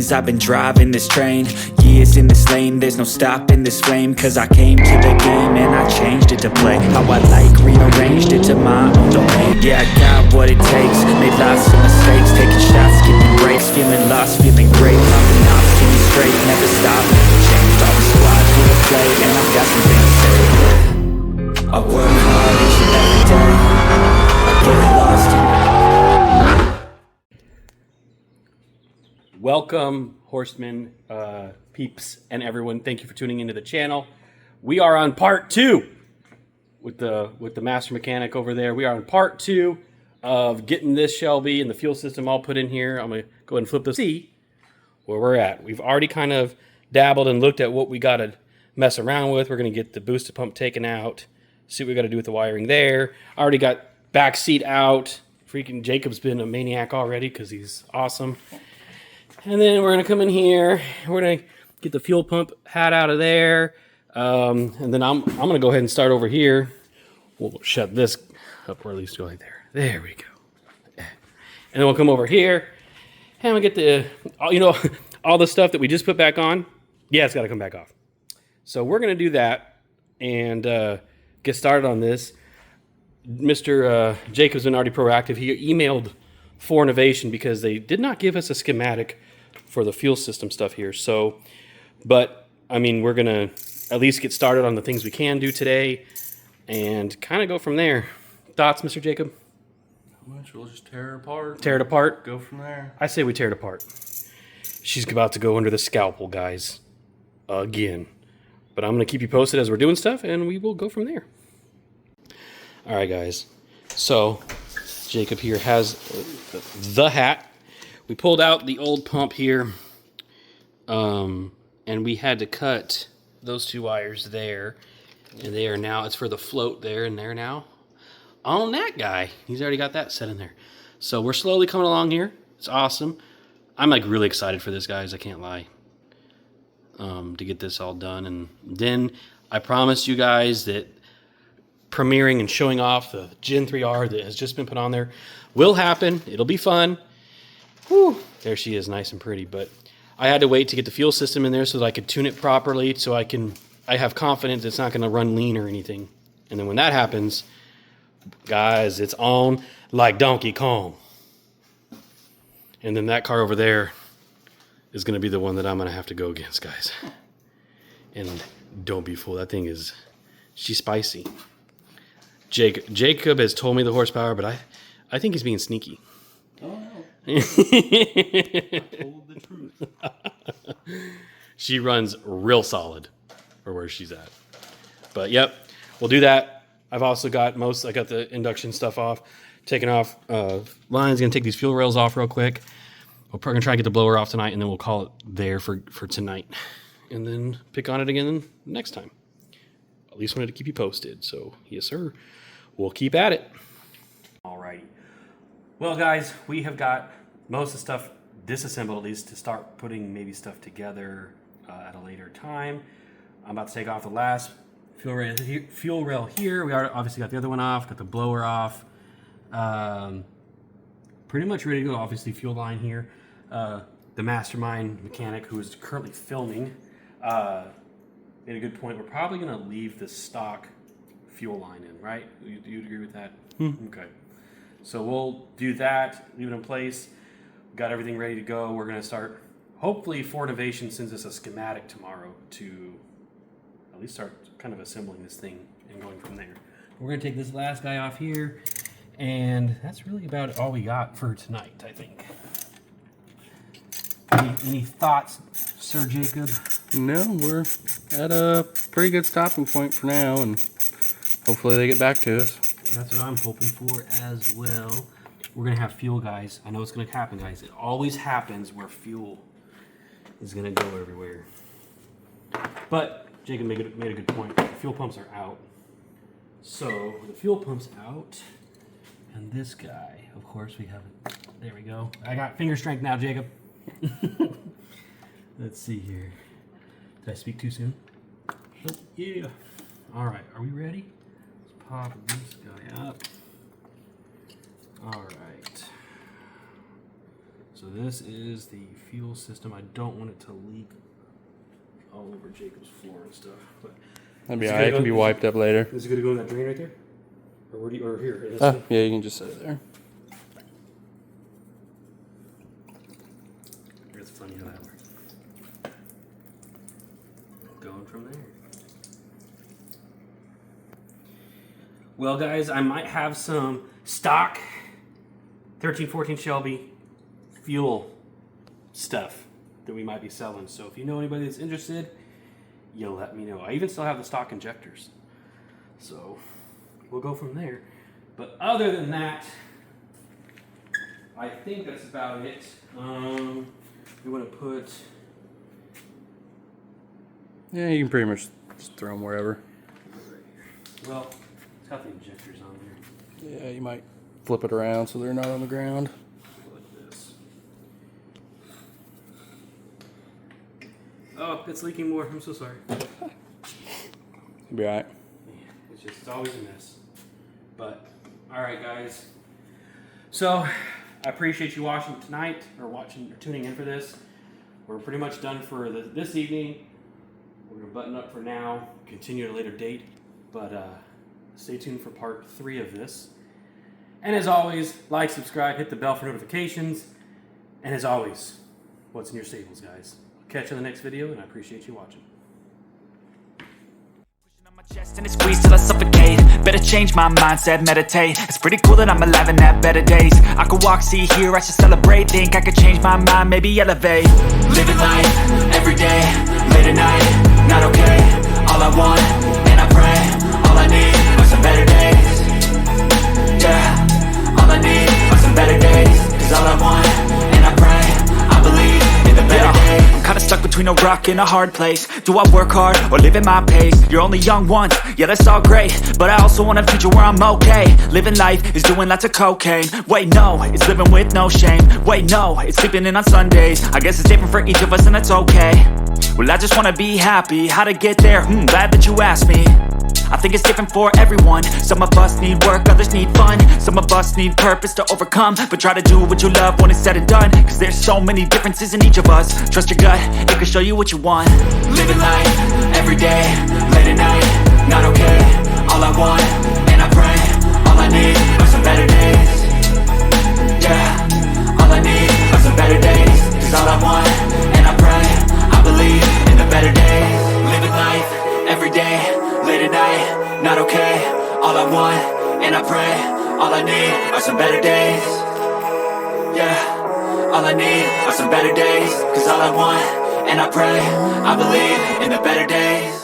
days I've been driving this train, years in this lane, there's no stopping this flame. Cause I came to the game and I changed it to play how I like, rearranged it to my own domain. Yeah, I got what it takes, made lots of mistakes, taking shots, skipping breaks, feeling lost, feeling great, popping off, getting straight, never stop, never changed. All the squads wanna play and I've got something to say. I work hard each and every day, I get lost in Welcome, horsemen, peeps, and everyone. Thank you for tuning into the channel. We are on part 2 with the master mechanic over there. We are on part 2 of getting this Shelby and the fuel system all put in here. I'm gonna go ahead and flip the see where we're at. We've already kind of dabbled and looked at what we got to mess around with. We're gonna get the booster pump taken out, see what we got to do with the wiring there. I already got back seat out. Freaking Jacob's been a maniac already because he's awesome. And then we're gonna come in here. We're gonna get the fuel pump hat out of there, and then I'm gonna go ahead and start over here. We'll shut this up, or at least go right there. There we go. And then we'll come over here, and we'll get the, all the stuff that we just put back on. Yeah, it's got to come back off. So we're gonna do that and get started on this. Mr. Jacob's been already proactive. He emailed For Innovation because they did not give us a schematic for the fuel system stuff here. So, but I mean, we're gonna at least get started on the things we can do today and kind of go from there. Thoughts, Mr. Jacob? Not much. We'll just tear it apart. Tear it apart? Go from there. I say we tear it apart. She's about to go under the scalpel, guys. Again. But I'm gonna keep you posted as we're doing stuff and we will go from there. All right, guys. So Jacob here has the hat. We pulled out the old pump here, and we had to cut those 2 wires there, and they are now, it's for the float there and there now on that guy. He's already got that set in there. So we're slowly coming along here. It's awesome. I'm like really excited for this, guys. I can't lie, to get this all done. And then I promised you guys that premiering and showing off the Gen 3R that has just been put on there will happen. It'll be fun. Whew. There she is, nice and pretty. But I had to wait to get the fuel system in there so that I could tune it properly, so I have confidence it's not going to run lean or anything. And then when that happens, guys, it's on like Donkey Kong. And then that car over there is going to be the one that I'm going to have to go against, guys. And don't be fooled. That thing is, she's spicy. Jacob has told me the horsepower, but I think he's being sneaky. Oh, no. I told the truth. She runs real solid for where she's at. But, yep, we'll do that. I've also got I got the induction stuff off, taking off lines. Going to take these fuel rails off real quick. We're probably going to try and get the blower off tonight, and then we'll call it there for tonight. And then pick on it again next time. At least wanted to keep you posted. So, yes, sir. We'll keep at it. Alrighty. Well, guys, we have got most of the stuff disassembled, at least to start putting maybe stuff together at a later time. I'm about to take off the last fuel rail here. We obviously got the other one off, got the blower off. Pretty much ready to go. Obviously, fuel line here. The mastermind mechanic who is currently filming made a good point. We're probably going to leave the stock fuel line in, right? You agree with that? Okay. So we'll do that, leave it in place. Got everything ready to go. We're going to start, hopefully For Innovation sends us a schematic tomorrow to at least start kind of assembling this thing and going from there. We're going to take this last guy off here, and that's really about all we got for tonight, I think. Any thoughts, Sir Jacob? No, we're at a pretty good stopping point for now, and hopefully they get back to us. That's what I'm hoping for as well. We're going to have fuel, guys. I know it's going to happen, guys. It always happens where fuel is going to go everywhere. But Jacob made a good point. The fuel pumps are out. So the fuel pump's out. And this guy, of course, we have it. There we go. I got finger strength now, Jacob. Let's see here. Did I speak too soon? Oh, yeah. All right. Are we ready? Let's pop this guy up. All right. So So this is the fuel system. I don't want it to leak all over Jacob's floor and stuff. But That'd be alright. It can be wiped up later. Is it going to go in that drain right there? Or where do you, or here? Yeah, you can just set it there. It's funny how that works. Going from there. Well, guys, I might have some stock 1314 Shelby fuel stuff that we might be selling. So if you know anybody that's interested, you'll let me know. I even still have the stock injectors. So we'll go from there. But other than that, I think that's about it. We want to put... Yeah, you can pretty much just throw them wherever. Well, it's got the injectors on there. Yeah, you might flip it around so they're not on the ground. Like this. Oh, it's leaking more. I'm so sorry. It'll be alright. It's always a mess. But, alright guys. So, I appreciate you watching tonight, or tuning in for this. We're pretty much done for this evening. We're going to button up for now, continue at a later date. But, stay tuned for part 3 of this. And as always, like, subscribe, hit the bell for notifications. And as always, what's in your stables, guys? Catch you in the next video, and I appreciate you watching. Chest and it squeeze till I suffocate. Better change my mindset, meditate. It's pretty cool that I'm alive and have better days. I could walk, see, hear, I should celebrate. Think I could change my mind, maybe elevate. Living life, every day, late at night, not okay. All I want, and I pray, all I need are some better days. Yeah, all I need are some better days. Cause all I want, and I pray, I believe in the better days. I'm kinda stuck between a rock and a hard place. Do I work hard or live at my pace? You're only young once, yeah that's all great, but I also want a future where I'm okay. Living life is doing lots of cocaine. Wait no, it's living with no shame. Wait no, it's sleeping in on Sundays. I guess it's different for each of us and that's okay. Well I just wanna be happy, how to get there? Glad that you asked me. I think it's different for everyone. Some of us need work, others need fun. Some of us need purpose to overcome. But try to do what you love when it's said and done. Cause there's so many differences in each of us. Trust your gut, it can show you what you want. Living life, every day, late at night, not okay. All I want, and I pray, all I need are some better days. Yeah, all I need are some better days. Cause all I want, and I pray, I believe in the better days. Living life, every day, late at night, not okay. All I want, and I pray, all I need are some better days. Yeah, all I need are some better days. Cause all I want, and I pray, I believe in the better days.